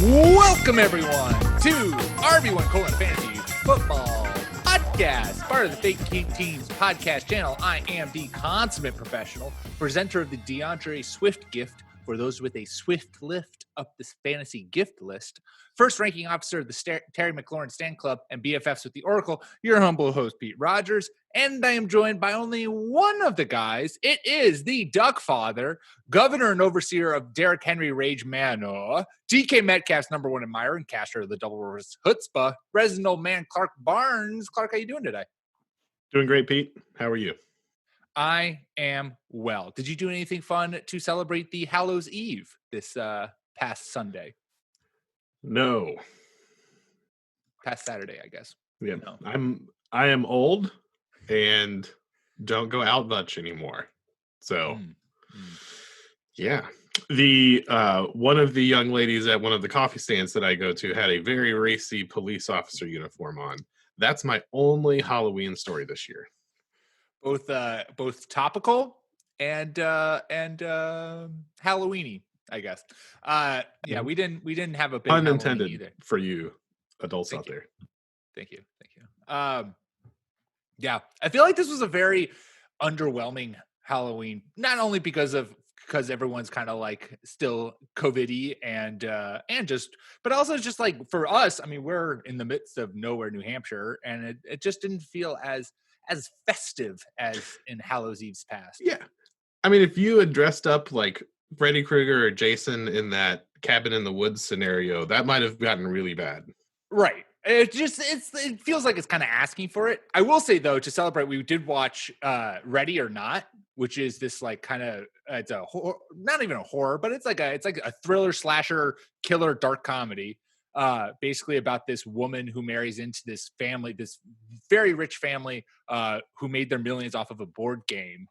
Welcome everyone to RB1 Fantasy Football Podcast, part of the Fake Teams podcast channel. I am the consummate professional, presenter of the DeAndre Swift gift for those with a swift lift up this fantasy gift list. First ranking officer of the Terry McLaurin Stan Club and BFFs with the Oracle, your humble host, Pete Rogers. And I am joined by only one of the guys. It is the Duck Father, governor and overseer of Derrick Henry Rage Manor, DK Metcalf's number one admirer and caster of the Double Reverse Chutzpah, resident old man Clark Barnes. Clark, how you doing today? Doing great, Pete. How are you? I am well. Did you do anything fun to celebrate the Hallows Eve this past Sunday? No. Past Saturday, I guess. Yeah, no. I am old and don't go out much anymore. So, yeah. The one of the young ladies at one of the coffee stands that I go to had a very racy police officer uniform on. That's my only Halloween story this year. Both topical and Halloweeny, I guess. Yeah, we didn't have a big unintended either for you adults out there. Thank you. Yeah, I feel like this was a very underwhelming Halloween, not only because everyone's kind of like still COVID-y but also just like for us. I mean, we're in the midst of nowhere, New Hampshire, and it just didn't feel as festive as in Hallows Eve's past. Yeah. I mean, if you had dressed up like Freddy Krueger or Jason in that cabin in the woods scenario, that might have gotten really bad. Right. It feels like it's kind of asking for it. I will say though, to celebrate, we did watch Ready or Not, which is this like kind of it's a horror, not even a horror, but it's like a thriller slasher killer dark comedy. Basically about this woman who marries into this family, this very rich family, who made their millions off of a board game.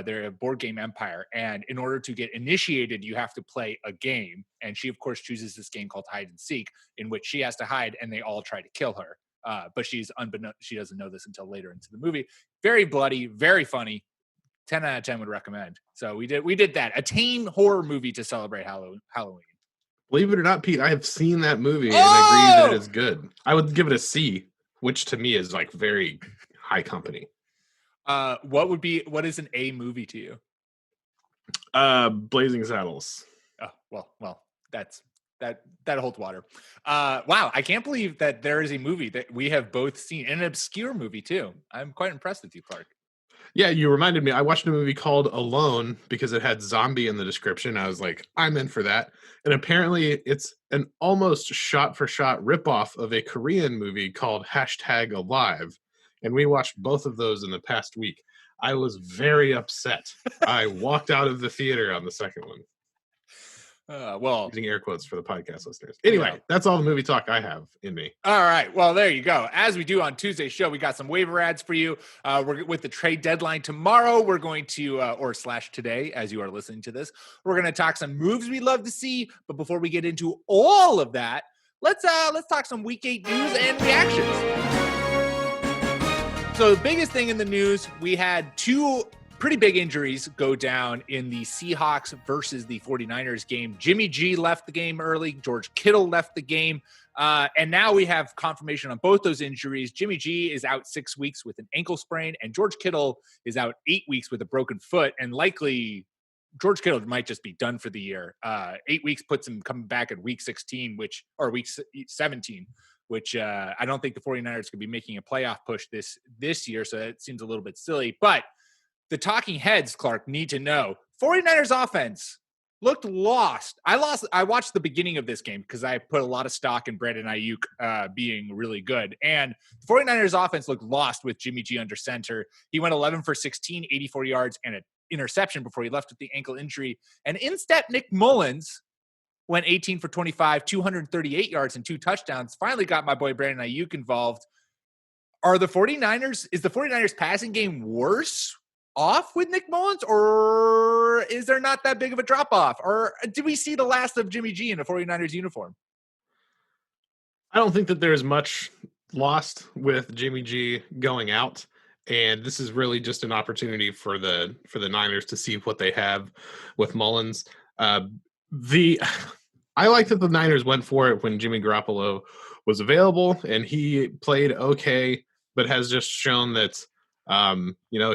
They're a board game empire. And in order to get initiated, you have to play a game. And she, of course, chooses this game called hide and seek, in which she has to hide and they all try to kill her. But she doesn't know this until later into the movie. Very bloody, very funny. 10 out of 10 would recommend. So we did that. A teen horror movie to celebrate Halloween. Believe it or not, Pete, I have seen that movie and agree that it is good. I would give it a C, which to me is like very high company. What is an A movie to you? Blazing Saddles. Oh, well, that holds water. Wow, I can't believe that there is a movie that we have both seen, an obscure movie too. I'm quite impressed with you, Clark. Yeah, you reminded me. I watched a movie called Alone because it had zombie in the description. I was like, I'm in for that. And apparently it's an almost shot-for-shot ripoff of a Korean movie called #Alive. And we watched both of those in the past week. I was very upset. I walked out of the theater on the second one. Using air quotes for the podcast listeners. Anyway, That's all the movie talk I have in me. All right. Well, there you go. As we do on Tuesday's show, we got some waiver ads for you. We're with the trade deadline tomorrow. We're going to, today, as you are listening to this, we're going to talk some moves we'd love to see. But before we get into all of that, let's talk some Week 8 news and reactions. So the biggest thing in the news, we had two pretty big injuries go down in the Seahawks versus the 49ers game. Jimmy G left the game early. George Kittle left the game. And now we have confirmation on both those injuries. Jimmy G is out 6 weeks with an ankle sprain, and George Kittle is out 8 weeks with a broken foot. And likely George Kittle might just be done for the year. 8 weeks puts him coming back at week 16, week 17, which I don't think the 49ers could be making a playoff push this year. So it seems a little bit silly, but the talking heads, Clark, need to know 49ers offense looked lost. I watched the beginning of this game because I put a lot of stock in Brandon Ayuk being really good. And the 49ers offense looked lost with Jimmy G under center. He went 11 for 16, 84 yards, and an interception before he left with the ankle injury. And in step Nick Mullins went 18 for 25, 238 yards and 2 touchdowns. Finally got my boy Brandon Ayuk involved. Is the 49ers passing game worse off with Nick Mullins, or is there not that big of a drop-off? Or did we see the last of Jimmy G in a 49ers uniform? I don't think that there's much lost with Jimmy G going out, and this is really just an opportunity for the Niners to see what they have with Mullins. I like that the Niners went for it when Jimmy Garoppolo was available, and he played okay, but has just shown that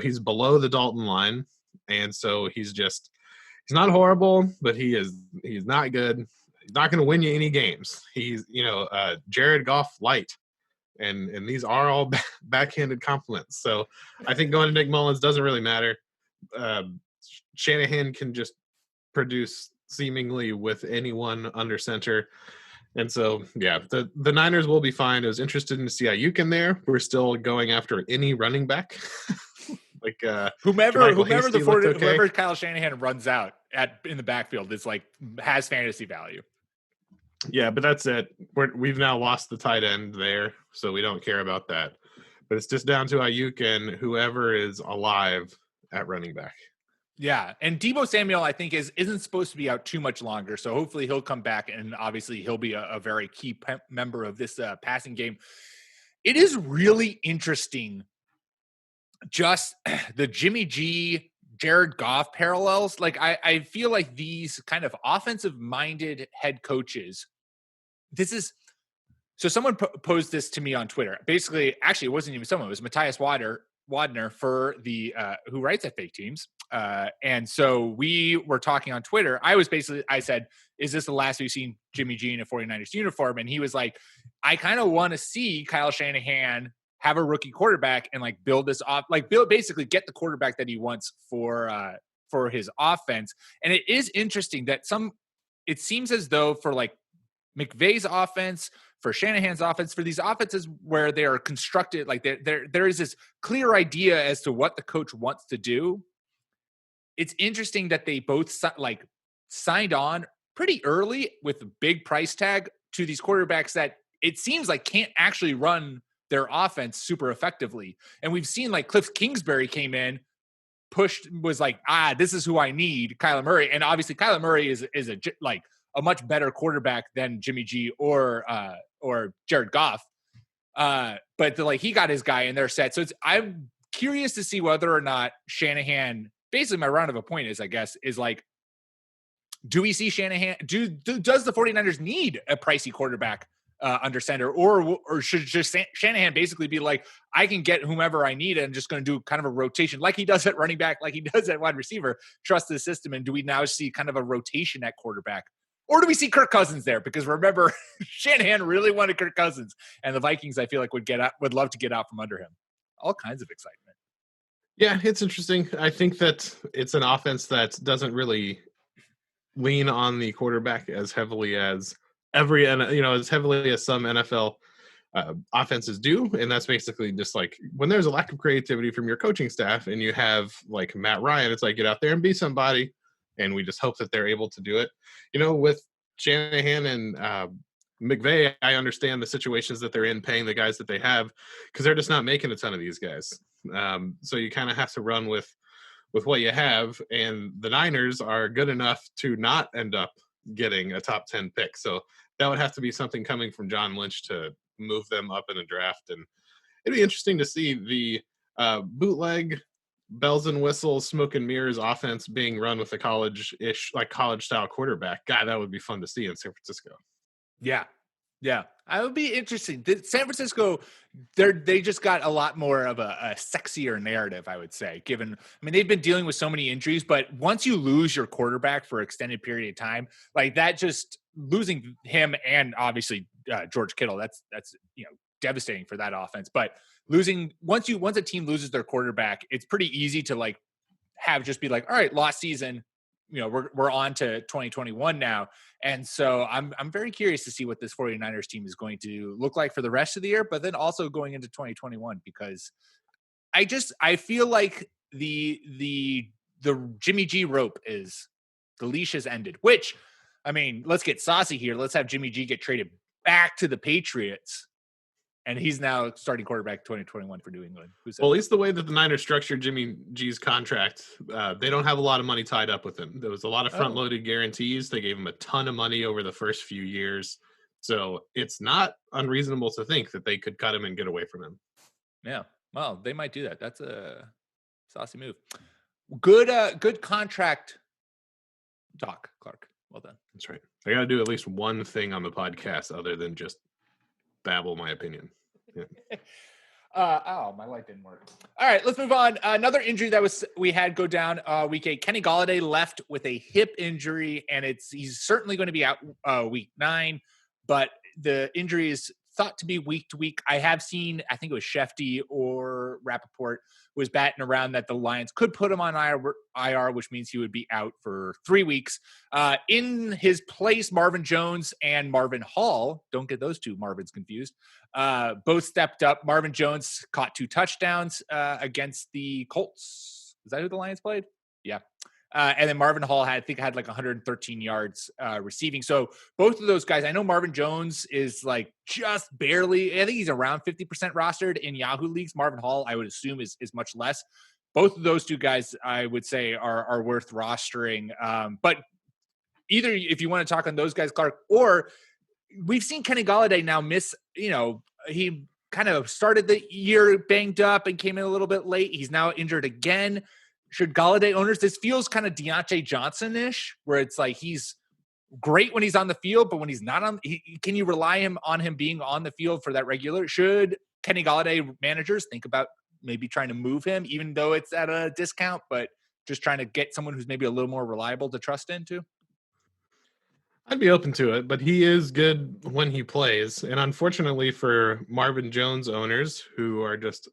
he's below the Dalton line, and so he's not horrible, but he's not good. He's not going to win you any games. He's Jared Goff light, and these are all backhanded compliments. So I think going to Nick Mullins doesn't really matter. Shanahan can just produce seemingly with anyone under center. And so, yeah, the Niners will be fine. I was interested to see Ayuk in there. We're still going after any running back. Like whomever okay. whoever Kyle Shanahan runs out in the backfield is like has fantasy value. Yeah, but that's it. We've now lost the tight end there, so we don't care about that. But it's just down to Ayuk and whoever is alive at running back. Yeah, and Deebo Samuel, I think, isn't supposed to be out too much longer, so hopefully he'll come back, and obviously he'll be a very key member of this passing game. It is really interesting, just the Jimmy G, Jared Goff parallels. Like, I feel like these kind of offensive-minded head coaches, this is – so someone posed this to me on Twitter. Basically, actually, it wasn't even someone. It was Matthias Wadner for the who writes at Fake Teams. And so we were talking on Twitter. I said, is this the last we've seen Jimmy G in a 49ers uniform? And he was like, I kind of want to see Kyle Shanahan have a rookie quarterback and like build this off, like basically get the quarterback that he wants for his offense. And it is interesting that it seems as though for like McVay's offense, for Shanahan's offense, for these offenses where they are constructed, like there is this clear idea as to what the coach wants to do. It's interesting that they both signed on pretty early with a big price tag to these quarterbacks that it seems like can't actually run their offense super effectively. And we've seen like Cliff Kingsbury came in, was like, this is who I need, Kyler Murray. And obviously Kyler Murray is a much better quarterback than Jimmy G or Jared Goff. But he got his guy in their set. So I'm curious to see whether or not Shanahan, basically my round of a point is like, do we see Shanahan, does the 49ers need a pricey quarterback under center, or should just Shanahan basically be like, I can get whomever I need and I'm just going to do kind of a rotation like he does at running back, like he does at wide receiver, trust the system. And do we now see kind of a rotation at quarterback? Or do we see Kirk Cousins there? Because remember, Shanahan really wanted Kirk Cousins, and the Vikings, I feel like, would love to get out from under him. All kinds of excitement. Yeah, it's interesting. I think that it's an offense that doesn't really lean on the quarterback as heavily as as heavily as some NFL offenses do, and that's basically just like when there's a lack of creativity from your coaching staff, and you have like Matt Ryan, it's like get out there and be somebody. And we just hope that they're able to do it. With Shanahan and McVay, I understand the situations that they're in, paying the guys that they have, because they're just not making a ton of these guys. So you kind of have to run with what you have. And the Niners are good enough to not end up getting a top 10 pick. So that would have to be something coming from John Lynch to move them up in a draft. And it'd be interesting to see the bootleg bells and whistles, smoke and mirrors offense being run with a college style quarterback. God, that would be fun to see in San Francisco. Yeah. It would be interesting. San Francisco, they just got a lot more of a sexier narrative, I would say, they've been dealing with so many injuries, but once you lose your quarterback for an extended period of time, like that, just losing him and obviously George Kittle, that's devastating for that offense. But once a team loses their quarterback, it's pretty easy to like just be like, all right, lost season, we're on to 2021 now. And so I'm very curious to see what this 49ers team is going to look like for the rest of the year, but then also going into 2021, because I feel like the Jimmy G rope the leash has ended, which, let's get saucy here. Let's have Jimmy G get traded back to the Patriots. And he's now starting quarterback 2021 for New England. Well, at least the way that the Niners structured Jimmy G's contract, they don't have a lot of money tied up with him. There was a lot of front-loaded guarantees. They gave him a ton of money over the first few years. So it's not unreasonable to think that they could cut him and get away from him. Yeah, well, they might do that. That's a saucy move. Good contract talk, Clark. Well done. That's right. I got to do at least one thing on the podcast other than just babble my opinion. Yeah. My light didn't work. All right, let's move on. Another injury that we had go down week 8. Kenny Golladay left with a hip injury, and he's certainly going to be out week 9, but the injury is thought to be week to week. I have seen, I think it was Shefty or Rappaport was batting around that the Lions could put him on IR, which means he would be out for 3 weeks. In his place, Marvin Jones and Marvin Hall, don't get those two Marvins confused, both stepped up. Marvin Jones caught 2 touchdowns against the Colts. Is that who the Lions played? Yeah. And then Marvin Hall had like 113 yards receiving. So both of those guys, I know Marvin Jones is like just barely, I think he's around 50% rostered in Yahoo leagues. Marvin Hall, I would assume is much less. Both of those two guys, I would say are worth rostering. But either if you want to talk on those guys, Clark, or we've seen Kenny Golladay now miss, he kind of started the year banged up and came in a little bit late. He's now injured again. Should Golladay owners, this feels kind of Deontay Johnson-ish, where it's like he's great when he's on the field, but when he's not on, can you rely on him being on the field for that regular? Should Kenny Golladay managers think about maybe trying to move him, even though it's at a discount, but just trying to get someone who's maybe a little more reliable to trust into? I'd be open to it, but he is good when he plays. And unfortunately for Marvin Jones owners who are just,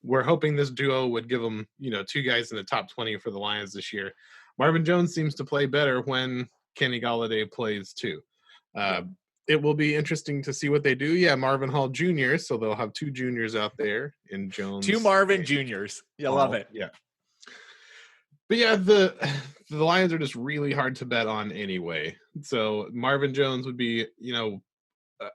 we're hoping this duo would give them, 2 guys in the top 20 for the Lions this year. Marvin Jones seems to play better when Kenny Golladay plays too. It will be interesting to see what they do. Yeah, Marvin Hall Jr., so they'll have 2 juniors out there in Jones. 2 Marvin Juniors. You love it. Yeah. But yeah, the Lions are just really hard to bet on anyway. So Marvin Jones would be,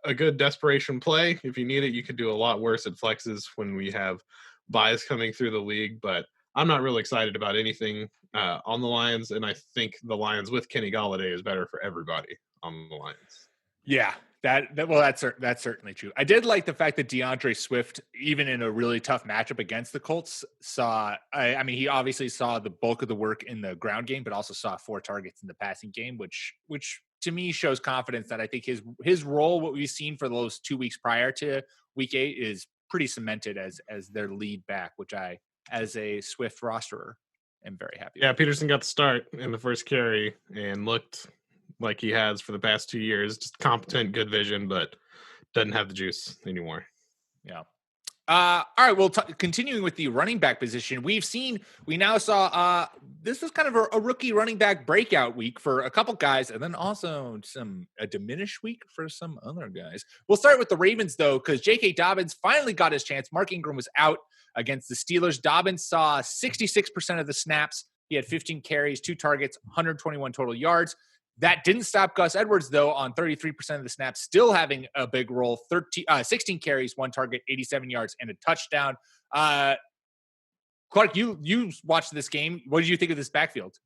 a good desperation play. If you need it, you could do a lot worse at flexes when we have buys coming through the league. But I'm not really excited about anything on the Lions, and I think the Lions with Kenny Golladay is better for everybody on the Lions. Yeah, that's certainly true. I did like the fact that DeAndre Swift, even in a really tough matchup against the Colts, he obviously saw the bulk of the work in the ground game, but also saw 4 targets in the passing game, which to me shows confidence that I think his role, what we've seen for those 2 weeks prior to week 8, is pretty cemented as their lead back, which I, as a Swift rosterer, am very happy with. Peterson got the start in the first carry and looked like he has for the past 2 years. Just competent, good vision, but doesn't have the juice anymore. Yeah. All right. Well, continuing with the running back position, we now saw this was kind of a rookie running back breakout week for a couple guys, and then also a diminished week for some other guys. We'll start with the Ravens, though, because J.K. Dobbins finally got his chance. Mark Ingram was out against the Steelers. Dobbins saw 66% of the snaps. He had 15 carries, 2 targets, 121 total yards. That didn't stop Gus Edwards, though, on 33% of the snaps, still having a big role, 16 carries, 1 target, 87 yards, and a touchdown. Clark, you watched this game. What did you think of this backfield?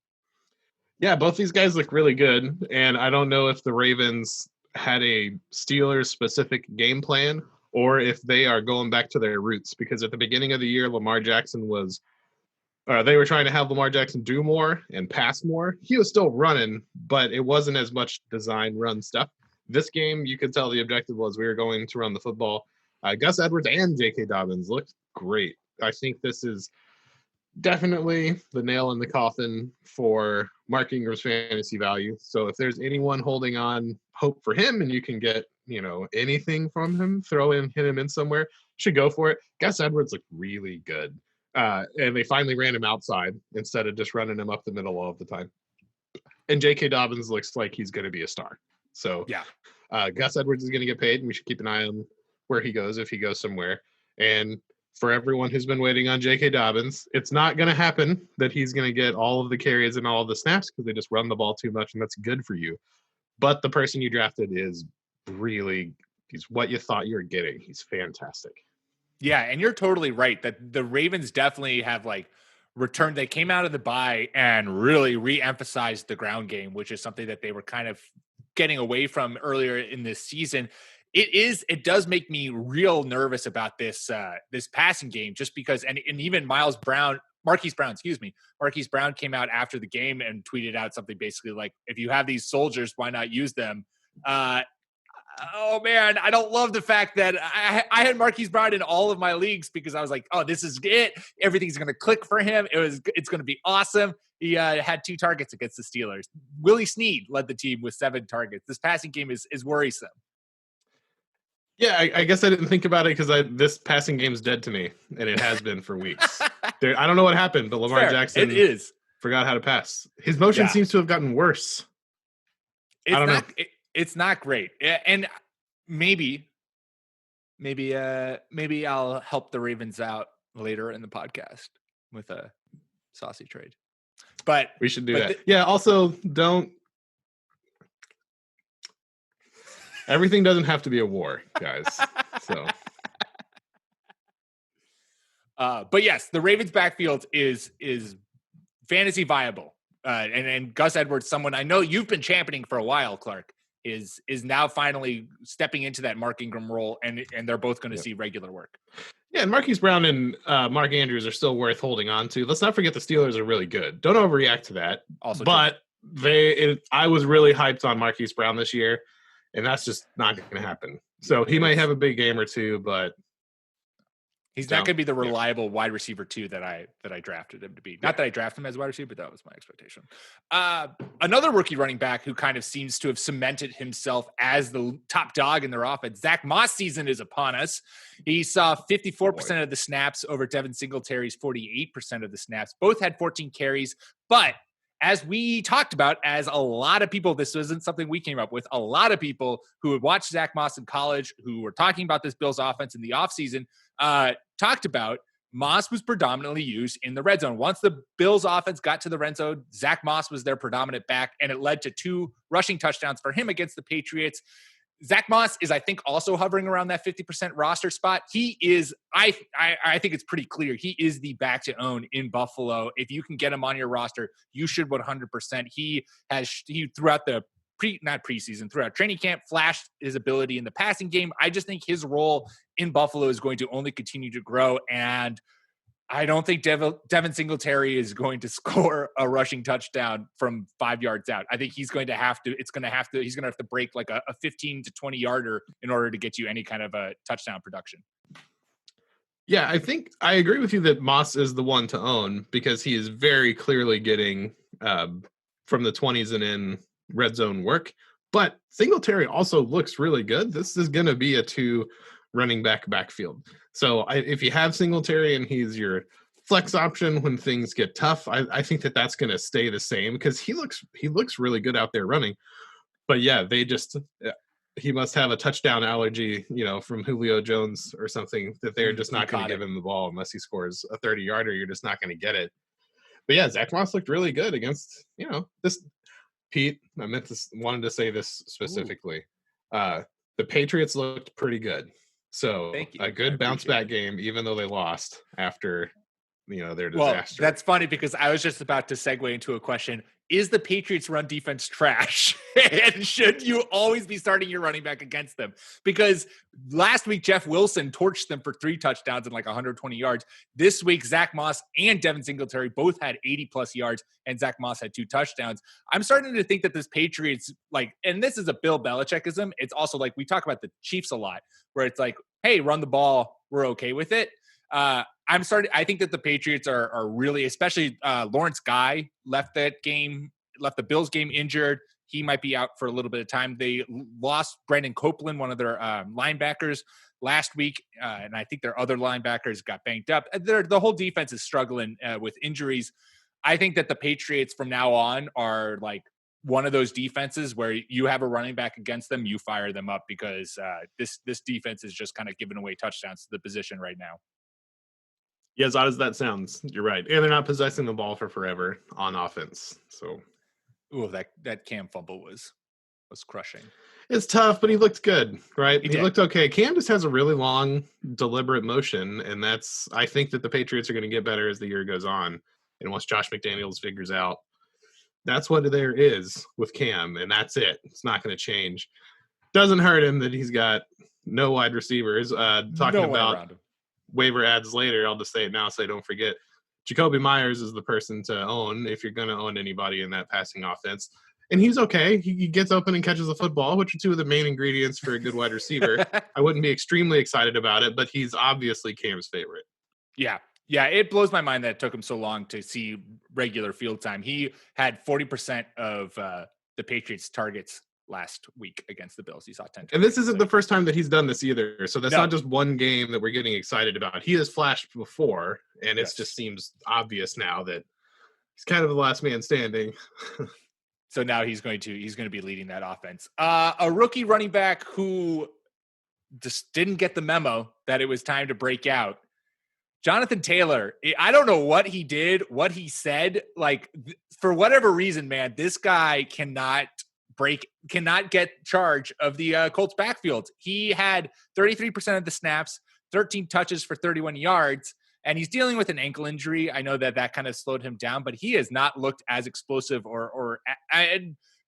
Yeah, both these guys look really good, and I don't know if the Ravens had a Steelers-specific game plan or if they are going back to their roots, because at the beginning of the year, Lamar Jackson was they were trying to have Lamar Jackson do more and pass more. He was still running, but it wasn't as much design run stuff. This game, you could tell the objective was we were going to run the football. Gus Edwards and J.K. Dobbins looked great. I think this is definitely the nail in the coffin for Mark Ingram's fantasy value. So if there's anyone holding on hope for him and you can get, anything from him, hit him in somewhere, should go for it. Gus Edwards looked really good. And they finally ran him outside instead of just running him up the middle all of the time. And J.K. Dobbins looks like he's going to be a star. So yeah, Gus Edwards is going to get paid, and we should keep an eye on where he goes if he goes somewhere. And for everyone who's been waiting on J.K. Dobbins, it's not going to happen that he's going to get all of the carries and all of the snaps because they just run the ball too much, and that's good for you. But the person you drafted is he's what you thought you were getting. He's fantastic. Yeah, and you're totally right that the Ravens definitely have returned. They came out of the bye and really re-emphasized the ground game, which is something that they were kind of getting away from earlier in this season. It does make me real nervous about this passing game, just because, and even Miles Brown Marquise Brown, excuse me. Marquise Brown came out after the game and tweeted out something basically like, if you have these soldiers, why not use them? Oh man, I don't love the fact that I had Marquise Brown in all of my leagues because I was like, oh, this is it. Everything's going to click for him. It's going to be awesome. He had 2 targets against the Steelers. Willie Snead led the team with 7 targets. This passing game is worrisome. Yeah, I guess I didn't think about it because this passing game's dead to me, and it has been for weeks. I don't know what happened, but Lamar Jackson forgot how to pass. His motion seems to have gotten worse. I don't know. It's not great. And maybe I'll help the Ravens out later in the podcast with a saucy trade. But we should do that. Also don't. Everything doesn't have to be a war, guys. So, but yes, the Ravens backfield is fantasy viable. And Gus Edwards, someone I know you've been championing for a while, Clark, is now finally stepping into that Mark Ingram role, and they're both going to see regular work. Yeah, and Marquise Brown and Mark Andrews are still worth holding on to. Let's not forget the Steelers are really good. Don't overreact to that. Also, but I was really hyped on Marquise Brown this year, and that's just not going to happen. So he might have a big game or two, but he's not going to be the reliable wide receiver 2 that I drafted him to be. Not that I drafted him as a wide receiver, but that was my expectation. Another rookie running back who kind of seems to have cemented himself as the top dog in their offense. Zack Moss season is upon us. He saw 54% of the snaps over Devin Singletary's 48% of the snaps. Both had 14 carries, but as we talked about, as a lot of people, this isn't something we came up with, a lot of people who had watched Zack Moss in college, who were talking about this Bills offense in the offseason, talked about Moss was predominantly used in the red zone. Once the Bills offense got to the red zone, Zack Moss was their predominant back, and it led to 2 rushing touchdowns for him against the Patriots. Zack Moss is, I think, also hovering around that 50% roster spot. He is, I think it's pretty clear, he is the back to own in Buffalo. If you can get him on your roster, you should 100%. He throughout the throughout training camp, flashed his ability in the passing game. I just think his role in Buffalo is going to only continue to grow, and I don't think Devin Singletary is going to score a rushing touchdown from 5 yards out. I think he's going to have to break like a 15 to 20 yarder in order to get you any kind of a touchdown production. Yeah, I think I agree with you that Moss is the one to own because he is very clearly getting from the 20s and in red zone work. But Singletary also looks really good. This is going to be a 2 running back backfield. So if you have Singletary and he's your flex option when things get tough, I think that's going to stay the same because he looks really good out there running. But yeah, he must have a touchdown allergy, from Julio Jones or something, that they're just not going to give him the ball unless he scores a 30-yarder. You're just not going to get it. But yeah, Zack Moss looked really good against, this. Pete, wanted to say this specifically. The Patriots looked pretty good. So a good bounce back game, even though they lost after, their disaster. Well, that's funny because I was just about to segue into a question. Is the Patriots run defense trash? And should you always be starting your running back against them? Because last week, Jeff Wilson torched them for 3 touchdowns and like 120 yards. This week, Zack Moss and Devin Singletary both had 80-plus yards, and Zack Moss had 2 touchdowns. I'm starting to think that this Patriots, and this is a Bill Belichickism. It's also like we talk about the Chiefs a lot, where it's like, hey, run the ball. We're okay with it. I think that the Patriots are really, especially Lawrence Guy left the Bills game injured. He might be out for a little bit of time. They lost Brandon Copeland, one of their linebackers, last week, and I think their other linebackers got banged up. The whole defense is struggling with injuries. I think that the Patriots from now on are like one of those defenses where you have a running back against them, you fire them up because this defense is just kind of giving away touchdowns to the position right now. Yeah, as odd as that sounds, you're right. And they're not possessing the ball for forever on offense. So, that Cam fumble was crushing. It's tough, but he looked good, right? He looked okay. Cam just has a really long, deliberate motion, and I think that the Patriots are going to get better as the year goes on. And once Josh McDaniels figures out, that's what there is with Cam, and that's it. It's not going to change. Doesn't hurt him that he's got no wide receivers. Talking about waiver ads later, I'll just say it now so I don't forget. Jacoby Myers is the person to own if you're going to own anybody in that passing offense. And he's okay. He gets open and catches the football, which are two of the main ingredients for a good wide receiver. I wouldn't be extremely excited about it, but he's obviously Cam's favorite. Yeah. Yeah, it blows my mind that it took him so long to see regular field time. He had 40% of the Patriots' targets last week against the Bills. He saw 10 targets. And this isn't the first time that he's done this either. So that's No. not just one game that we're getting excited about. He has flashed before, and it just seems obvious now that he's kind of the last man standing. So now he's going to be leading that offense. A rookie running back who just didn't get the memo that it was time to break out. Jonathan Taylor, I don't know what he did, what he said. Like, for whatever reason, man, this guy cannot get charge of the Colts backfield. He had 33% of the snaps, 13 touches for 31 yards, and he's dealing with an ankle injury. I know that kind of slowed him down, but he has not looked as explosive or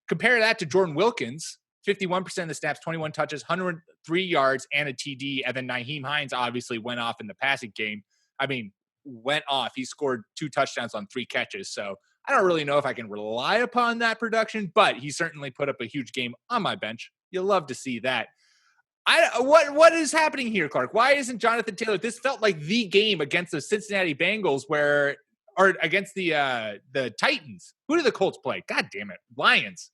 compare that to Jordan Wilkins, 51% of the snaps, 21 touches, 103 yards, and a TD. And then Nyheim Hines obviously went off in the passing game. I mean, went off. He scored 2 touchdowns on 3 catches. So I don't really know if I can rely upon that production, but he certainly put up a huge game on my bench. You'll love to see that. What is happening here, Clark? Why isn't Jonathan Taylor? This felt like the game against the Cincinnati Bengals or against the Titans. Who did the Colts play? God damn it. Lions.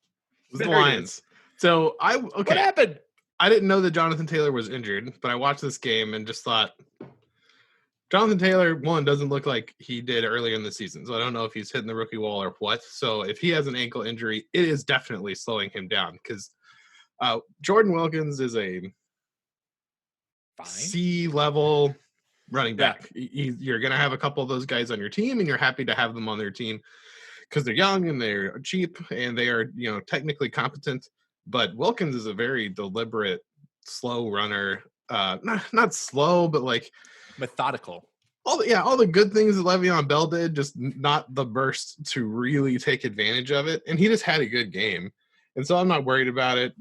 It was the Lions. So What happened? I didn't know that Jonathan Taylor was injured, but I watched this game and just thought, Jonathan Taylor, one, doesn't look like he did earlier in the season. So I don't know if he's hitting the rookie wall or what. So if he has an ankle injury, it is definitely slowing him down because Jordan Wilkins is a C-level running back. Yeah. You're going to have a couple of those guys on your team, and you're happy to have them on their team because they're young and they're cheap and they are, technically competent. But Wilkins is a very deliberate, slow runner. Not slow, but like methodical. All the good things that Le'Veon Bell did, just not the burst to really take advantage of it. And he just had a good game. And so I'm not worried about it.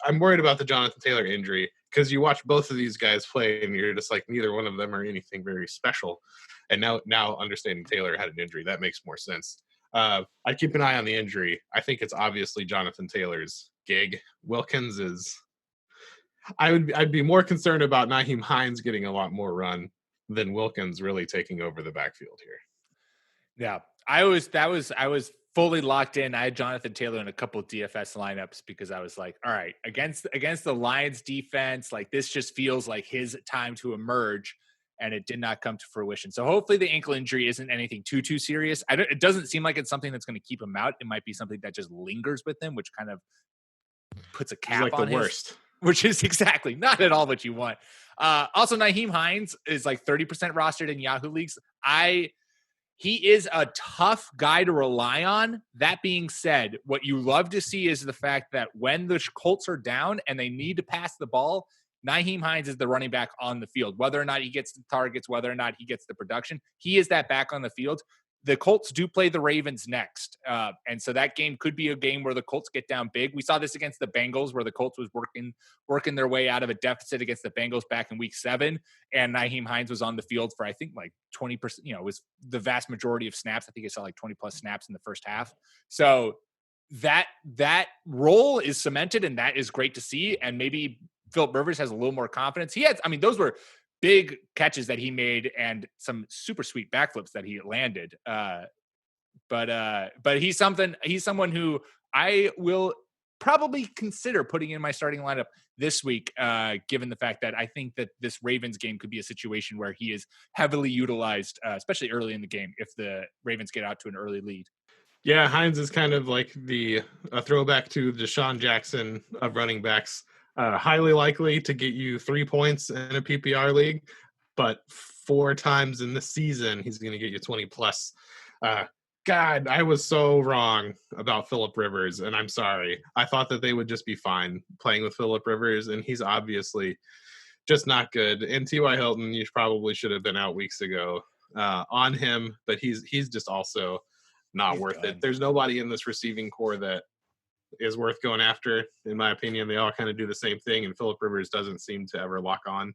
I'm worried about the Jonathan Taylor injury because you watch both of these guys play and you're just like, neither one of them are anything very special. And now understanding Taylor had an injury, that makes more sense. I'd keep an eye on the injury. I think it's obviously Jonathan Taylor's gig. Wilkins is – I'd be more concerned about Nyheim Hines getting a lot more run than Wilkins really taking over the backfield here. Yeah, I was fully locked in. I had Jonathan Taylor in a couple of DFS lineups because I was like, all right, against the Lions defense, like this just feels like his time to emerge, and it did not come to fruition. So hopefully the ankle injury isn't anything too serious. It doesn't seem like it's something that's going to keep him out. It might be something that just lingers with him, which kind of puts a cap on the worst. Which is exactly not at all what you want. Also, Nyheim Hines is like 30% rostered in Yahoo leagues. He is a tough guy to rely on. That being said, what you love to see is the fact that when the Colts are down and they need to pass the ball, Nyheim Hines is the running back on the field. Whether or not he gets the targets, whether or not he gets the production, he is that back on the field. The Colts do play the Ravens next. And so that game could be a game where the Colts get down big. We saw this against the Bengals where the Colts was working their way out of a deficit against the Bengals back in week 7. And Nyheim Hines was on the field for, I think, like 20%, it was the vast majority of snaps. I think he saw like 20 plus snaps in the first half. So that role is cemented and that is great to see. And maybe Philip Rivers has a little more confidence. Those were big catches that he made and some super sweet backflips that he landed. But he's someone who I will probably consider putting in my starting lineup this week, given the fact that I think that this Ravens game could be a situation where he is heavily utilized, especially early in the game, if the Ravens get out to an early lead. Yeah, Hines is kind of like a throwback to Deshaun Jackson of running backs. Highly likely to get you 3 points in a PPR league, but 4 times in the season, he's going to get you 20 plus. God, I was so wrong about Philip Rivers, and I'm sorry. I thought that they would just be fine playing with Philip Rivers, and he's obviously just not good. And T.Y. Hilton, you probably should have been out weeks ago on him, but he's just also not worth it. There's nobody in this receiving core that is worth going after, in my opinion. They all kind of do the same thing, and Philip Rivers doesn't seem to ever lock on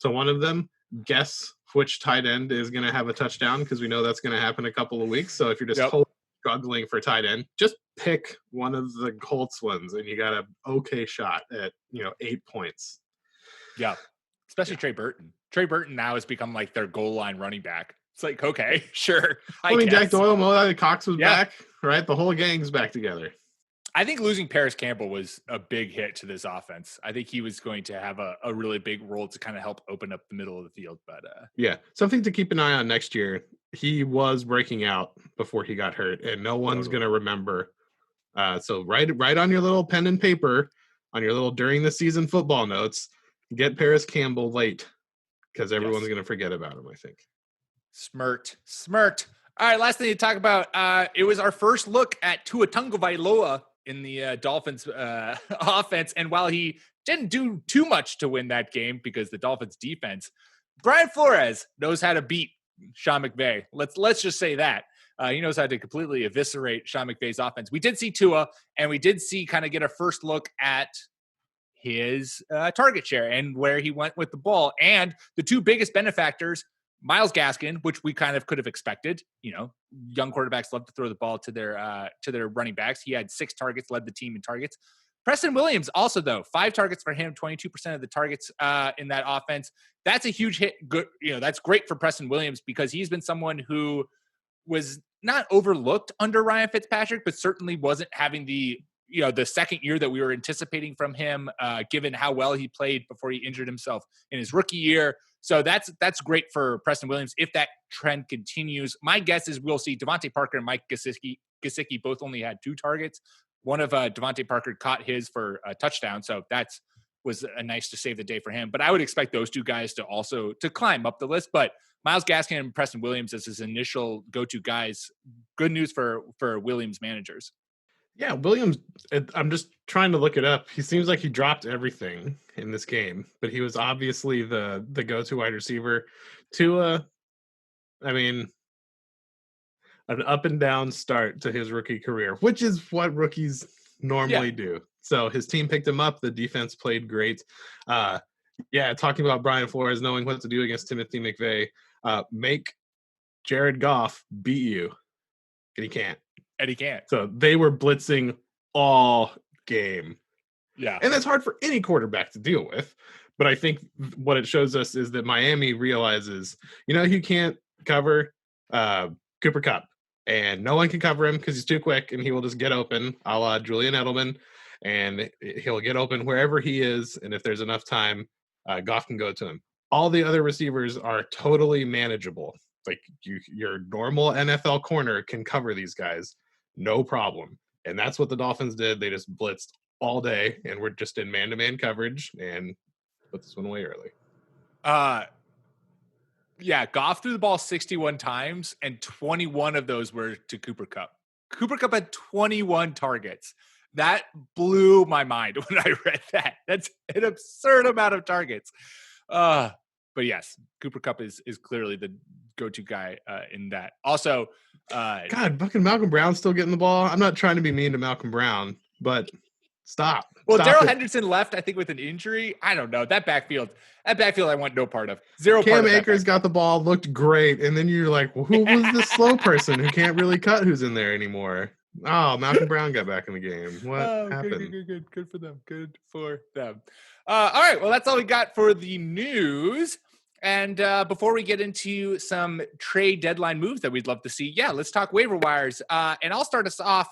So one of them, guess which tight end is going to have a touchdown, because we know that's going to happen a couple of weeks. So if you're just totally struggling for tight end, just pick one of the Colts ones, and you got an okay shot at 8 points. Yeah, especially Trey Burton. Trey Burton now has become like their goal line running back. It's like, okay, sure. I mean, Jack Doyle, Mo Cox was back, right? The whole gang's back together. I think losing Paris Campbell was a big hit to this offense. I think he was going to have a really big role to kind of help open up the middle of the field. But yeah, something to keep an eye on next year. He was breaking out before he got hurt, and no one's going to remember. So write on your little pen and paper, on your little during the season football notes, get Paris Campbell late, because everyone's going to forget about him, I think. Smirt. All right, last thing to talk about. It was our first look at Tua Tagovailoa in the Dolphins offense. And while he didn't do too much to win that game because the Dolphins defense, Brian Flores knows how to beat Sean McVay. Let's just say that. He knows how to completely eviscerate Sean McVay's offense. We did see Tua, and we did see kind of get a first look at his target share and where he went with the ball. And the two biggest benefactors, Myles Gaskin, which we kind of could have expected. Young quarterbacks love to throw the ball to their running backs. He had 6 targets, led the team in targets. Preston Williams also, though, 5 targets for him, 22% of the targets in that offense. That's a huge hit. Good, that's great for Preston Williams, because he's been someone who was not overlooked under Ryan Fitzpatrick, but certainly wasn't having the second year that we were anticipating from him, given how well he played before he injured himself in his rookie year. So that's great for Preston Williams if that trend continues. My guess is we'll see Devontae Parker and Mike Gesicki both only had 2 targets. One of Devontae Parker caught his for a touchdown, so that was nice to save the day for him. But I would expect those 2 guys to climb up the list. But Myles Gaskin and Preston Williams as his initial go-to guys. Good news for Williams managers. Yeah, Williams, I'm just trying to look it up. He seems like he dropped everything in this game, but he was obviously the go-to wide receiver. Tua, I mean, an up and down start to his rookie career, which is what rookies normally do. So his team picked him up. The defense played great. Talking about Brian Flores knowing what to do against Timothy McVay, make Jared Goff beat you, and he can't. So they were blitzing all game. Yeah. And that's hard for any quarterback to deal with. But I think what it shows us is that Miami realizes, you can't cover Cooper Kupp. And no one can cover him because he's too quick, and he will just get open, a la Julian Edelman. And he'll get open wherever he is. And if there's enough time, Goff can go to him. All the other receivers are totally manageable. Like your normal NFL corner can cover these guys. No problem. And that's what the Dolphins did. They just blitzed all day, and we're just in man-to-man coverage and put this one away early. Goff threw the ball 61 times, and 21 of those were to Cooper Kupp. Cooper Kupp had 21 targets. That blew my mind when I read that. That's an absurd amount of targets. But yes, Cooper Kupp is clearly the go-to guy in that. Also, fucking Malcolm Brown's still getting the ball. I'm not trying to be mean to Malcolm Brown, but stop. Well, Darrell Henderson left, I think, with an injury. I don't know. That backfield I want no part of. Cam Akers got the ball, looked great, and then you're like, well, who was this slow person who can't really cut who's in there anymore? Oh, Malcolm Brown got back in the game. What happened? Good for them. Good for them. All right. Well, that's all we got for the news. And before we get into some trade deadline moves that we'd love to see, let's talk waiver wires. And I'll start us off.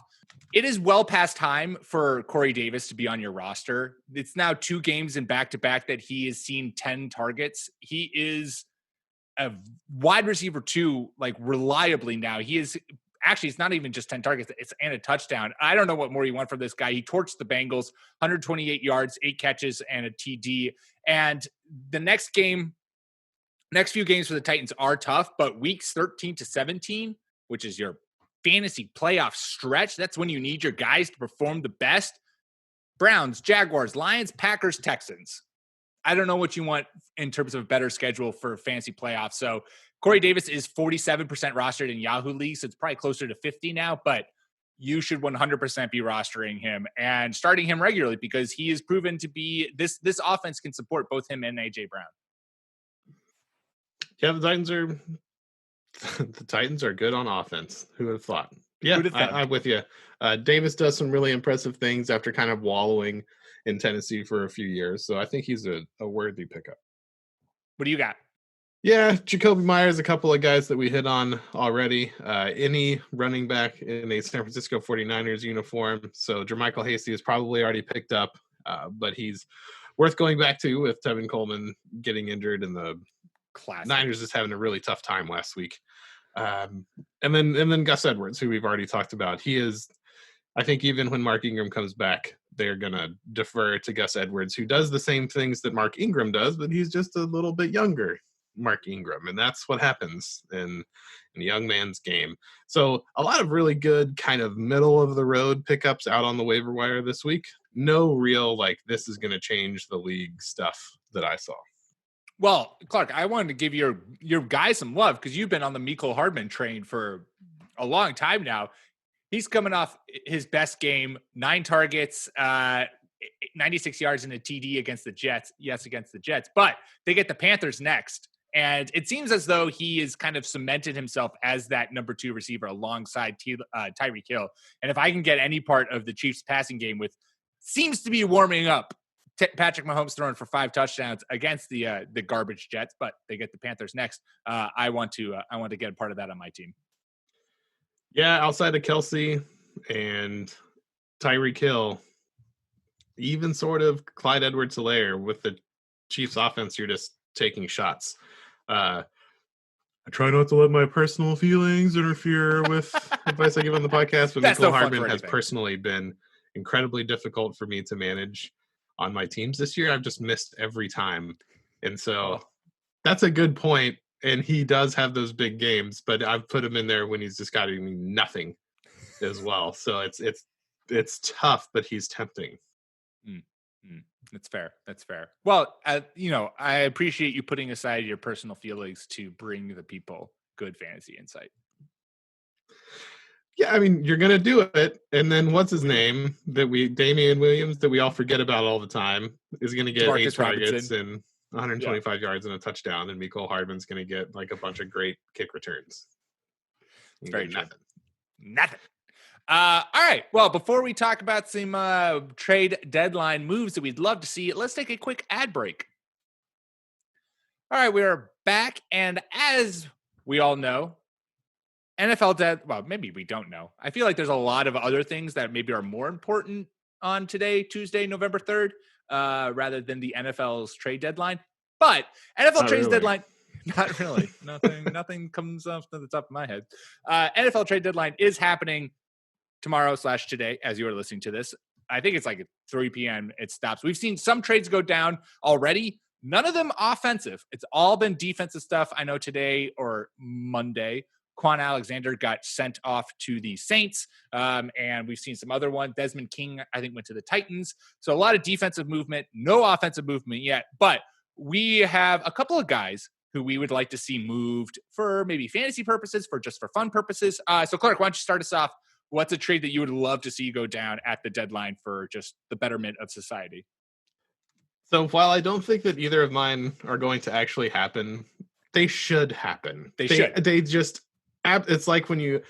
It is well past time for Corey Davis to be on your roster. It's now 2 games in back-to-back that he has seen 10 targets. He is a wide receiver 2, like reliably now. He is actually, it's not even just 10 targets. It's and a touchdown. I don't know what more you want from this guy. He torched the Bengals, 128 yards, 8 catches, and a TD. And the next few games for the Titans are tough, but weeks 13 to 17, which is your fantasy playoff stretch, that's when you need your guys to perform the best. Browns, Jaguars, Lions, Packers, Texans. I don't know what you want in terms of a better schedule for fantasy playoffs. So Corey Davis is 47% rostered in Yahoo League, so it's probably closer to 50 now, but you should 100% be rostering him and starting him regularly because he is proven to be this offense can support both him and AJ Brown. Yeah, the Titans are good on offense. Who would have thought? Yeah, I'm with you. Davis does some really impressive things after kind of wallowing in Tennessee for a few years, so I think he's a worthy pickup. What do you got? Yeah, Jacoby Myers, a couple of guys that we hit on already. Any running back in a San Francisco 49ers uniform. So Jermichael Hasty is probably already picked up, but he's worth going back to with Tevin Coleman getting injured and the Classic. Niners just having a really tough time last week. And then Gus Edwards, who we've already talked about. He is, I think, even when Mark Ingram comes back, they're gonna defer to Gus Edwards, who does the same things that Mark Ingram does, but he's just a little bit younger. Mark Ingram, and that's what happens in a young man's game. So a lot of really good kind of middle of the road pickups out on the waiver wire this week. No real like this is going to change the league stuff that I saw. Well, Clark, I wanted to give your guy some love because you've been on the Mecole Hardman train for a long time now. He's coming off his best game, 9 targets, 96 yards in a TD against the Jets. Yes, against the Jets, but they get the Panthers next. And it seems as though he has kind of cemented himself as that number 2 receiver alongside Tyreek Hill. And if I can get any part of the Chiefs passing game with seems to be warming up, Patrick Mahomes throwing for 5 touchdowns against the garbage Jets, but they get the Panthers next. I want to get a part of that on my team. Yeah, outside of Kelsey and Tyreek Hill, even sort of Clyde Edwards-Helaire with the Chiefs offense, you're just taking shots. I try not to let my personal feelings interfere with advice I give on the podcast, but Mecole Hardman has personally been incredibly difficult for me to manage on my teams this year. I've just missed every time. And so that's a good point. And he does have those big games, but I've put him in there when he's just got nothing as well. So it's tough, but he's tempting. That's fair. That's fair. Well, I appreciate you putting aside your personal feelings to bring the people good fantasy insight. Yeah, I mean, you're going to do it. And then what's his name Damian Williams, that we all forget about all the time, is going to get Marcus 8 targets and 125 yards and a touchdown. And Mecole Hardman's going to get like a bunch of great kick returns. Very nothing. All right. Well, before we talk about some trade deadline moves that we'd love to see, let's take a quick ad break. All right, we are back. And as we all know, well, maybe we don't know. I feel like there's a lot of other things that maybe are more important on today, Tuesday, November 3rd, rather than the NFL's trade deadline. But NFL trade deadline, not really. Nothing comes off to the top of my head. NFL trade deadline is happening tomorrow/today, as you are listening to this. I think it's like at 3 p.m. it stops. We've seen some trades go down already. None of them offensive. It's all been defensive stuff. I know today or Monday, Quan Alexander got sent off to the Saints, and we've seen some other one. Desmond King, I think, went to the Titans. So a lot of defensive movement, no offensive movement yet. But we have a couple of guys who we would like to see moved for maybe fantasy purposes, for fun purposes. So Clark, why don't you start us off? What's a trade that you would love to see go down at the deadline for just the betterment of society? So while I don't think that either of mine are going to actually happen, they should happen. They just, it's like when you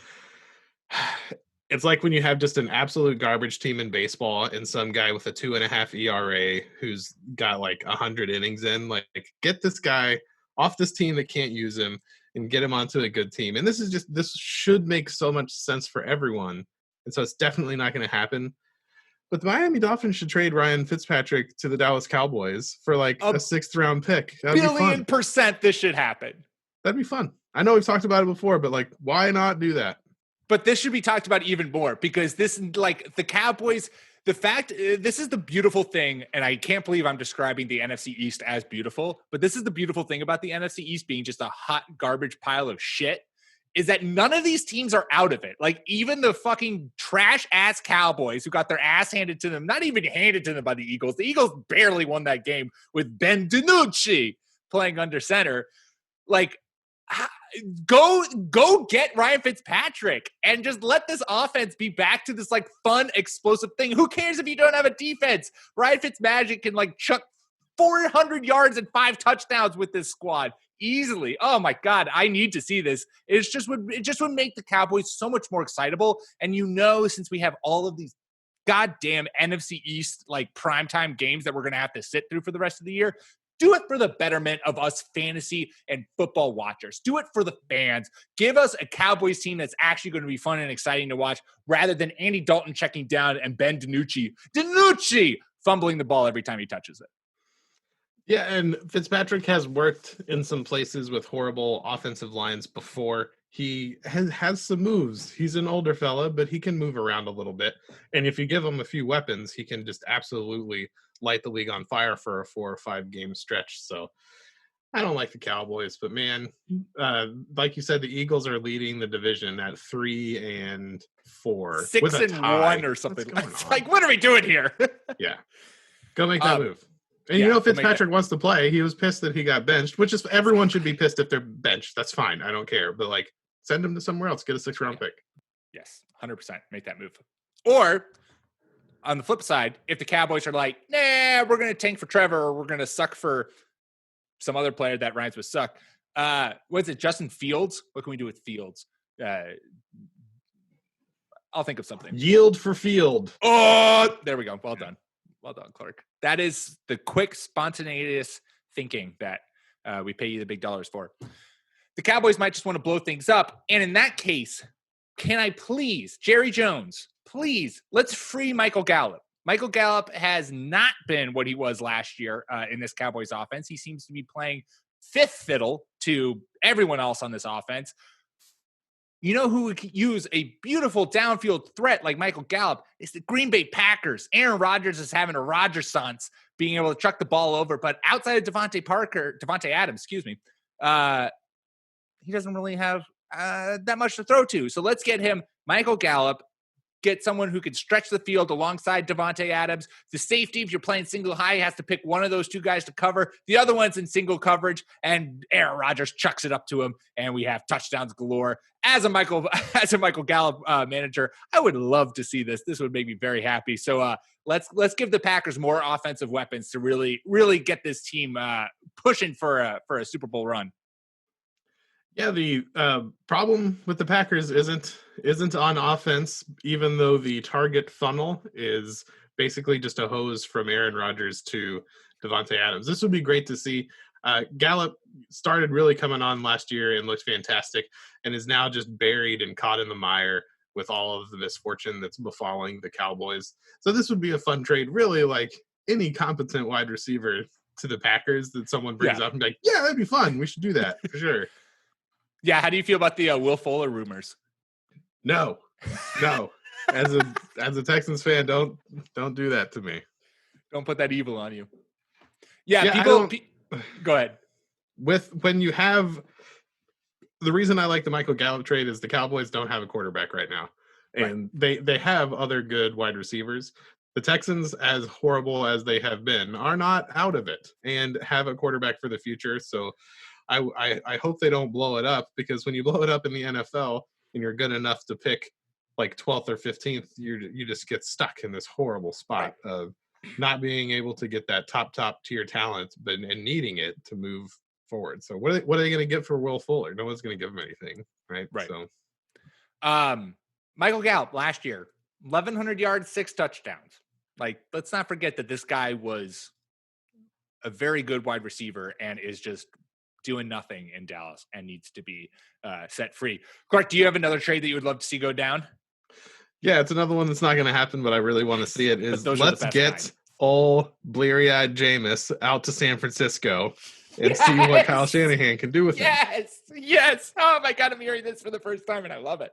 have just an absolute garbage team in baseball and some guy with a 2.5 ERA who's got like 100 innings in, like get this guy off this team that can't use him and get him onto a good team. And this should make so much sense for everyone. And so it's definitely not going to happen. But the Miami Dolphins should trade Ryan Fitzpatrick to the Dallas Cowboys for like a 6th round pick. That'd be fun. % this should happen. That'd be fun. I know we've talked about it before, but like, why not do that? But this should be talked about even more because this, like the Cowboys, this is the beautiful thing, and I can't believe I'm describing the NFC East as beautiful, but this is the beautiful thing about the NFC East being just a hot garbage pile of shit, is that none of these teams are out of it. Like even the fucking trash-ass Cowboys who got their ass handed to them, not even handed to them by the Eagles. The Eagles barely won that game with Ben DiNucci playing under center. Like, go get Ryan Fitzpatrick and just let this offense be back to this like fun, explosive thing. Who cares if you don't have a defense? Ryan Fitzmagic can like chuck 400 yards and 5 touchdowns with this squad easily. Oh my God, I need to see this. It just would make the Cowboys so much more excitable. And since we have all of these goddamn NFC East like primetime games that we're going to have to sit through for the rest of the year, do it for the betterment of us fantasy and football watchers. Do it for the fans. Give us a Cowboys team that's actually going to be fun and exciting to watch rather than Andy Dalton checking down and Ben DiNucci fumbling the ball every time he touches it. Yeah, and Fitzpatrick has worked in some places with horrible offensive lines before. He has some moves. He's an older fella, but he can move around a little bit. And if you give him a few weapons, he can just absolutely light the league on fire for a 4 or 5 game stretch. So I don't like the Cowboys, but man, like you said, the Eagles are leading the division at 3-4, 6-1 or something. It's like, what are we doing here? Yeah, go make that move. And Fitzpatrick wants to play. He was pissed that he got benched, which is everyone should be pissed if they're benched. That's fine. I don't care. But like, send him to somewhere else. Get a 6th-round pick. Yes, 100%. Make that move. Or on the flip side, if the Cowboys are like, nah, we're going to tank for Trevor, or we're going to suck for some other player that rhymes with suck. What's it? Justin Fields? What can we do with Fields? I'll think of something. Yield for Field. Oh, there we go. Well done. Well done, Clark. That is the quick, spontaneous thinking that we pay you the big dollars for. The Cowboys might just want to blow things up. And in that case, can I please, Jerry Jones, please, let's free Michael Gallup. Michael Gallup has not been what he was last year in this Cowboys offense. He seems to be playing fifth fiddle to everyone else on this offense. You know who could use a beautiful downfield threat like Michael Gallup is the Green Bay Packers. Aaron Rodgers is having a Rodgers-sance, being able to chuck the ball over. But outside of Devontae Adams, he doesn't really have that much to throw to. So let's get him Michael Gallup, get someone who can stretch the field alongside Devontae Adams. The safety, if you're playing single high, has to pick one of those two guys to cover. The other one's in single coverage, and Aaron Rodgers chucks it up to him, and we have touchdowns galore. As a Michael Gallup manager, I would love to see this. This would make me very happy. So let's give the Packers more offensive weapons to really, really get this team pushing for a Super Bowl run. Yeah, the problem with the Packers isn't on offense, even though the target funnel is basically just a hose from Aaron Rodgers to Devontae Adams. This would be great to see. Gallup started really coming on last year and looked fantastic, and is now just buried and caught in the mire with all of the misfortune that's befalling the Cowboys. So this would be a fun trade, really, like any competent wide receiver to the Packers that someone brings up and be like, yeah, that'd be fun. We should do that for sure. Yeah, how do you feel about the Will Fuller rumors? No. As a Texans fan, don't do that to me. Don't put that evil on you. Yeah people. Go ahead. When you have the reason I like the Michael Gallup trade is the Cowboys don't have a quarterback right now, and they have other good wide receivers. The Texans, as horrible as they have been, are not out of it and have a quarterback for the future. So I hope they don't blow it up, because when you blow it up in the NFL and you're good enough to pick like 12th or 15th, you just get stuck in this horrible spot of not being able to get that top tier talent, and needing it to move forward. So what are they going to get for Will Fuller? No one's going to give him anything, right? So, Michael Gallup last year, 1,100 yards, 6 touchdowns. Like, let's not forget that this guy was a very good wide receiver and is just doing nothing in Dallas and needs to be set free. Clark, do you have another trade that you would love to see go down? Yeah, it's another one that's not going to happen, but I really want to see it. Let's get all bleary-eyed Jameis out to San Francisco and see what Kyle Shanahan can do with him. Yes. Oh my God, I'm hearing this for the first time, and I love it.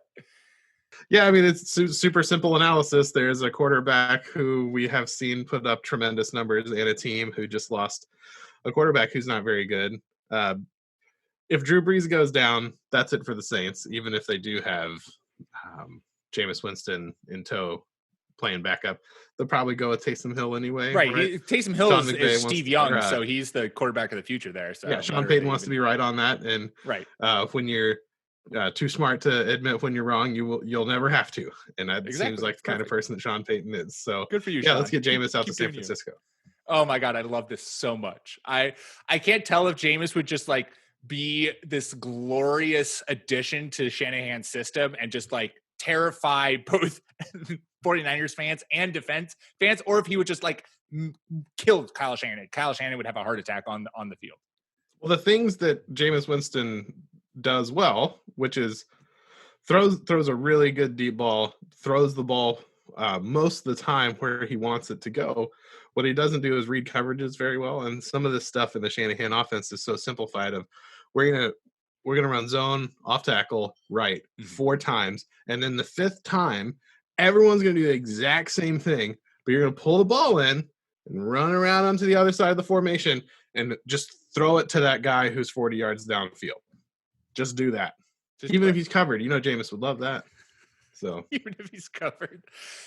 Yeah, I mean, it's super simple analysis. There's a quarterback who we have seen put up tremendous numbers, and a team who just lost a quarterback who's not very good. If Drew Brees goes down, that's it for the Saints, even if they do have Jameis Winston in tow playing backup. They'll probably go with Taysom Hill anyway. Right? Taysom Hill is Steve Young, so he's the quarterback of the future there. So yeah, Sean Payton wants to be right on that. And when you're too smart to admit when you're wrong, you'll never have to. And that seems like the kind of person that Sean Payton is. So good for you, yeah, Sean. let's get Jameis out to San Francisco. Oh my God, I love this so much. I can't tell if Jameis would just like be this glorious addition to Shanahan's system and just like terrify both 49ers fans and defense fans, or if he would just like kill Kyle Shanahan. Kyle Shanahan would have a heart attack on the field. Well, the things that Jameis Winston does well, which is throws a really good deep ball, throws the ball most of the time where he wants it to go. What he doesn't do is read coverages very well, and some of this stuff in the Shanahan offense is so simplified. Of we're gonna run zone off tackle right 4 times, and then the 5th time, everyone's gonna do the exact same thing, but you're gonna pull the ball in and run around onto the other side of the formation and just throw it to that guy who's 40 yards downfield. Just do that. Even if he's covered, Jameis would love that. So even if he's covered,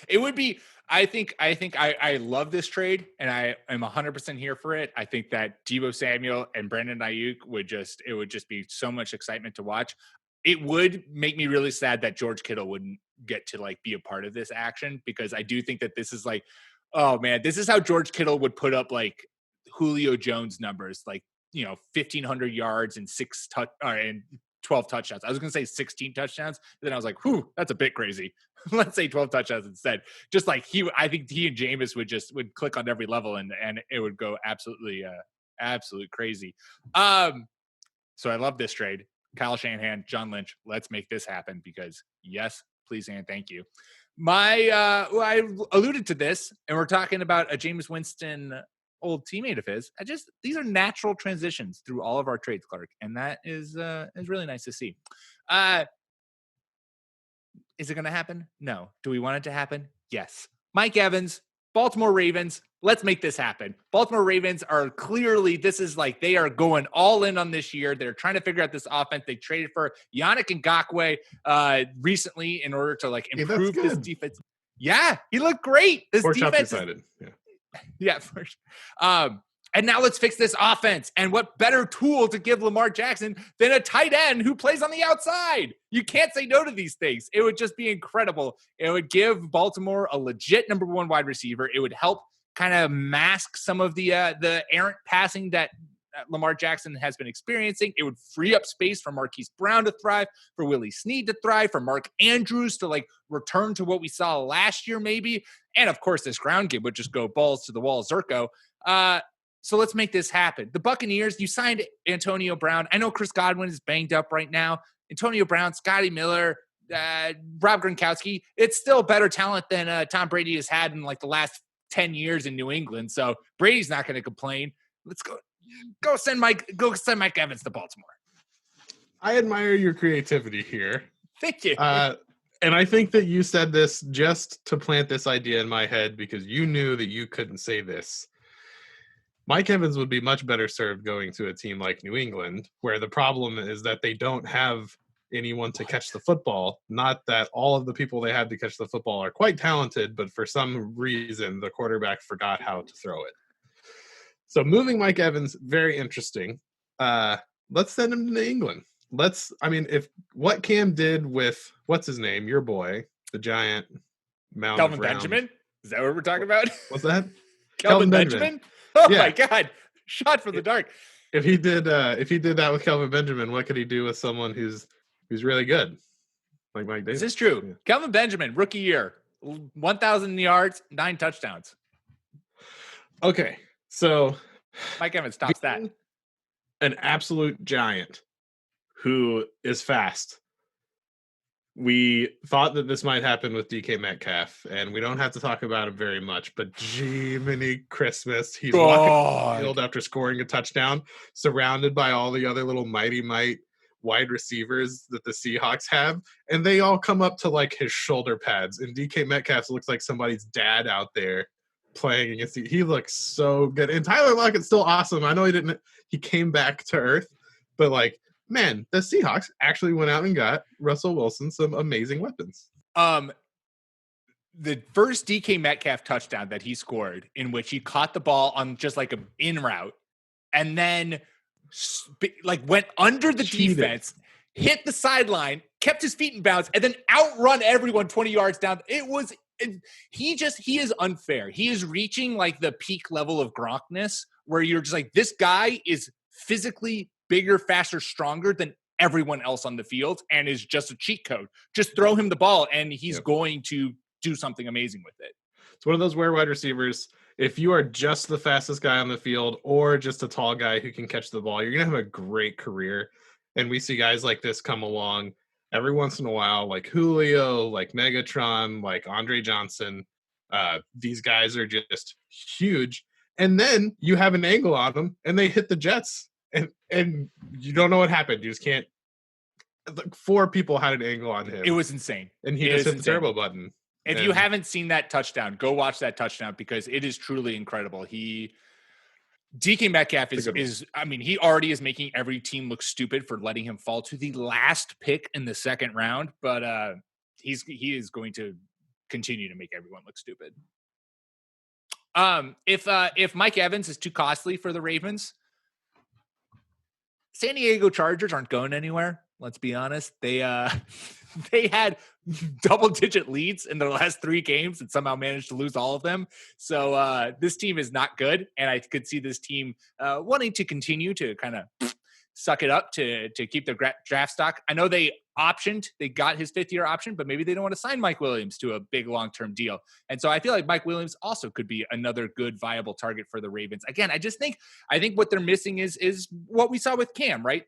it would be. I think I love this trade, and I am 100% here for it. I think that Deebo Samuel and Brandon Ayuk would just be so much excitement to watch. It would make me really sad that George Kittle wouldn't get to like be a part of this action, because I do think that this is like, oh man, this is how George Kittle would put up like Julio Jones numbers, like 1,500 yards and 12 touchdowns. I was going to say 16 touchdowns. Then I was like, whew, that's a bit crazy. Let's say 12 touchdowns instead. Just like I think he and Jameis would click on every level, and it would go absolutely crazy. So I love this trade. Kyle Shanahan, John Lynch, let's make this happen, because yes, please and thank you. I alluded to this, and we're talking about a Jameis Winston old teammate of his. These are natural transitions through all of our trades, Clark, and that is really nice to see. Is it going to happen? No. Do we want it to happen? Yes. Mike Evans, Baltimore Ravens. Let's make this happen. Baltimore Ravens are clearly, this is like they are going all in on this year. They're trying to figure out this offense. They traded for Yannick Ngakoue recently in order to like improve this defense. Yeah, he looked great. This defense decided. Yeah, for sure. And now let's fix this offense. And what better tool to give Lamar Jackson than a tight end who plays on the outside? You can't say no to these things. It would just be incredible. It would give Baltimore a legit number 1 wide receiver. It would help kind of mask some of the errant passing that Lamar Jackson has been experiencing. It would free up space for Marquise Brown to thrive, for Willie Snead to thrive, for Mark Andrews to like return to what we saw last year maybe. And of course, this ground game would just go balls to the wall, Zerko. So let's make this happen. The Buccaneers, you signed Antonio Brown. I know Chris Godwin is banged up right now. Antonio Brown, Scotty Miller, Rob Gronkowski. It's still better talent than Tom Brady has had in like the last 10 years in New England. So Brady's not going to complain. Let's go send Mike Evans to Baltimore. I admire your creativity here. Thank you. And I think that you said this just to plant this idea in my head, because you knew that you couldn't say this. Mike Evans would be much better served going to a team like New England, where the problem is that they don't have anyone to catch the football. Not that all of the people they have to catch the football are quite talented, but for some reason, the quarterback forgot how to throw it. So moving Mike Evans, very interesting. Let's send him to New England. If what Cam did with, what's his name, your boy, the giant mound Kelvin Benjamin? Is that what we're talking about? What's that? Kelvin Benjamin? Oh my God. Shot from the dark. If he did that with Kelvin Benjamin, what could he do with someone who's really good? Like Mike Davis. This is true. Yeah. Kelvin Benjamin, rookie year, 1,000 yards, 9 touchdowns. Okay. So Mike Evans stops that. An absolute giant who is fast. We thought that this might happen with DK Metcalf, and we don't have to talk about him very much, but Jiminy Christmas, he's walking the field after scoring a touchdown, surrounded by all the other little mighty might wide receivers that the Seahawks have, and they all come up to like his shoulder pads, and DK Metcalf looks like somebody's dad out there playing against he looks so good. And Tyler Lockett's still awesome. I know he came back to earth, but like, man, the Seahawks actually went out and got Russell Wilson some amazing weapons. The first DK Metcalf touchdown that he scored, in which he caught the ball on just like an in route, and then like went under the defense, hit the sideline, kept his feet in bounds, and then outrun everyone 20 yards down. It was he is unfair. He is reaching like the peak level of Gronkness where you're just like, this guy is physically bigger, faster, stronger than everyone else on the field and is just a cheat code. Just throw him the ball and he's going to do something amazing with it. It's one of those rare wide receivers. If you are just the fastest guy on the field or just a tall guy who can catch the ball, you're going to have a great career. And we see guys like this come along every once in a while, like Julio, like Megatron, like Andre Johnson. These guys are just huge. And then you have an angle on them and they hit the Jets. And you don't know what happened. You just can't. Like 4 people had an angle on him. It was insane. And he just hit the turbo button. If you haven't seen that touchdown, go watch that touchdown because it is truly incredible. DK Metcalf is I mean, he already is making every team look stupid for letting him fall to the last pick in the second round, but he is going to continue to make everyone look stupid. If Mike Evans is too costly for the Ravens, San Diego Chargers aren't going anywhere. Let's be honest. They had double-digit leads in their last 3 games and somehow managed to lose all of them. So this team is not good, and I could see this team wanting to continue to kind of suck it up to keep their draft stock. I know they got his 5th-year option, but maybe they don't want to sign Mike Williams to a big long-term deal. And so I feel like Mike Williams also could be another good, viable target for the Ravens. Again, I think what they're missing is what we saw with Cam, right?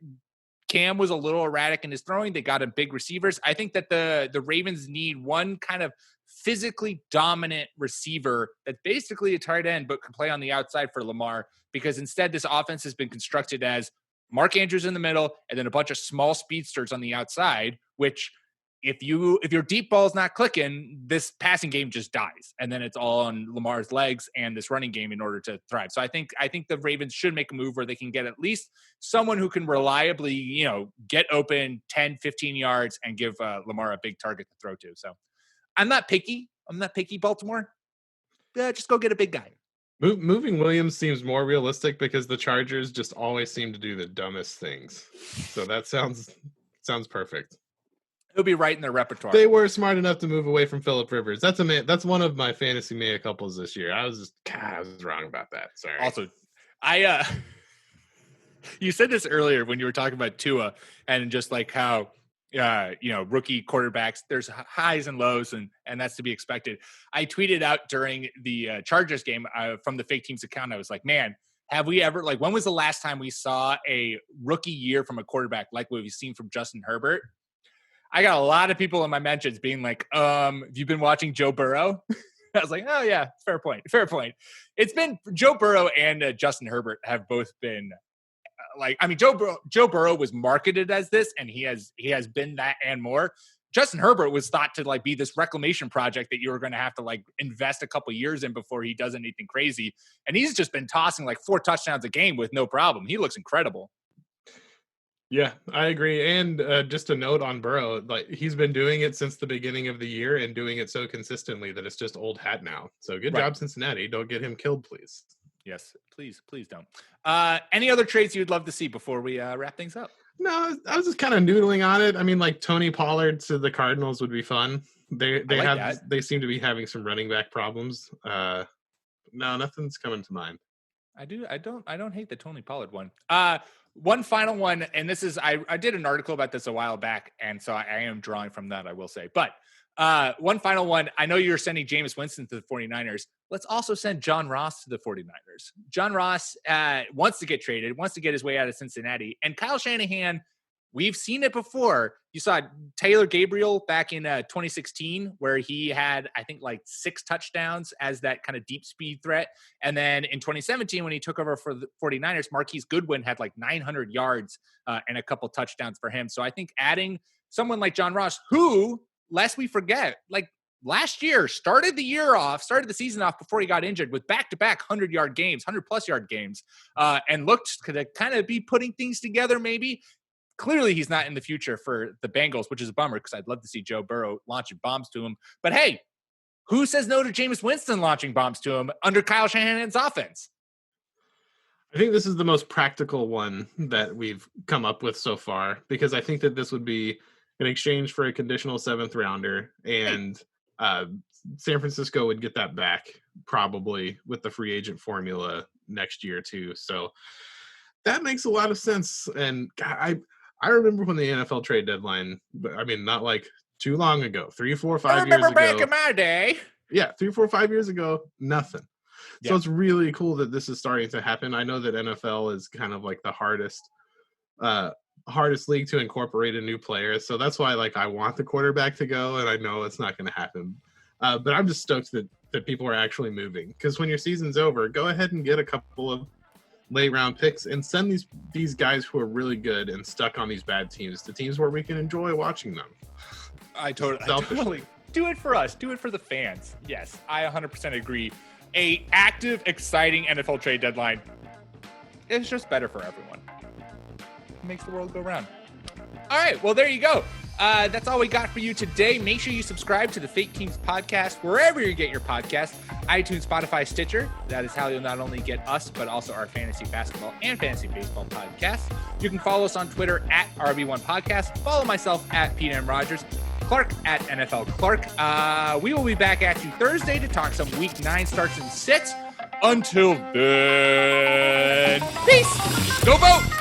Cam was a little erratic in his throwing. They got him big receivers. I think that the Ravens need one kind of physically dominant receiver that's basically a tight end but can play on the outside for Lamar, because instead this offense has been constructed as Mark Andrews in the middle and then a bunch of small speedsters on the outside, which if your deep ball is not clicking, this passing game just dies. And then it's all on Lamar's legs and this running game in order to thrive. So I think the Ravens should make a move where they can get at least someone who can reliably, get open 10, 15 yards and give Lamar a big target to throw to. So I'm not picky, Baltimore. Just go get a big guy. Moving Williams seems more realistic because the Chargers just always seem to do the dumbest things. So that sounds perfect. He'll be right in their repertoire. They were smart enough to move away from Phillip Rivers. That's one of my fantasy mea couples this year. I was wrong about that. Sorry. Also, you said this earlier when you were talking about Tua and just like how rookie quarterbacks, there's highs and lows, and that's to be expected. I tweeted out during the Chargers game from the Fake Teams account. I was like, man, have we ever, when was the last time we saw a rookie year from a quarterback like what we've seen from Justin Herbert? I got a lot of people in my mentions being like, have you been watching Joe Burrow? I was like, oh yeah, fair point. It's been Joe Burrow and Justin Herbert have both been Joe Burrow was marketed as this, and he has been that and more. Justin Herbert was thought to be this reclamation project that you were going to have to invest a couple years in before he does anything crazy. And he's just been tossing 4 touchdowns a game with no problem. He looks incredible. Yeah, I agree. And just a note on Burrow, he's been doing it since the beginning of the year and doing it so consistently that it's just old hat now. So good job, Cincinnati. Don't get him killed, please. Yes, please don't. Any other trades you'd love to see before we wrap things up? No, I was just kind of noodling on it. I mean, Tony Pollard to the Cardinals would be fun. They seem to be having some running back problems. No, nothing's coming to mind. I don't hate the Tony Pollard one. One final one, and this is I did an article about this a while back, and so I am drawing from that, I will say. But one final one. I know you're sending Jameis Winston to the 49ers. Let's also send John Ross to the 49ers. John Ross wants to get traded, wants to get his way out of Cincinnati. And Kyle Shanahan, we've seen it before. You saw Taylor Gabriel back in 2016, where he had, I think, 6 touchdowns as that kind of deep speed threat. And then in 2017, when he took over for the 49ers, Marquise Goodwin had 900 yards and a couple touchdowns for him. So I think adding someone like John Ross, who, lest we forget, last year started the season off before he got injured with back-to-back 100-yard games, 100-plus yard games, and looked to kind of be putting things together maybe. Clearly, he's not in the future for the Bengals, which is a bummer because I'd love to see Joe Burrow launching bombs to him. But hey, who says no to Jameis Winston launching bombs to him under Kyle Shanahan's offense? I think this is the most practical one that we've come up with so far, because I think that this would be in exchange for a conditional 7th rounder. And San Francisco would get that back probably with the free agent formula next year too. So that makes a lot of sense. And God, I remember when the NFL trade deadline, I mean, not like too long ago, 3, 4, 5 years ago. I remember back in my day. Yeah, 3, 4, 5 years ago, nothing. So Yeah. it's really cool that this is starting to happen. I know that NFL is kind of like the hardest league to incorporate a new player. So that's why like I want the quarterback to go, and I know it's not going to happen. But I'm just stoked that people are actually moving, because when your season's over, go ahead and get a couple of late round picks and send these guys who are really good and stuck on these bad teams to teams where we can enjoy watching them. I totally do it for us. Do it for the fans. Yes, I 100% agree. A active, exciting NFL trade deadline is just better for everyone. It makes the world go round. All right, well, there you go. That's all we got for you today. Make sure you subscribe to the Fake Kings podcast wherever you get your podcasts, iTunes, Spotify, Stitcher. That is how you'll not only get us, but also our fantasy basketball and fantasy baseball podcasts. You can follow us on Twitter at RB1 Podcast. Follow myself at Pete M. Rogers. Clark at NFL Clark. We will be back at you Thursday to talk some Week 9 starts and sits. Until then, peace. Go vote.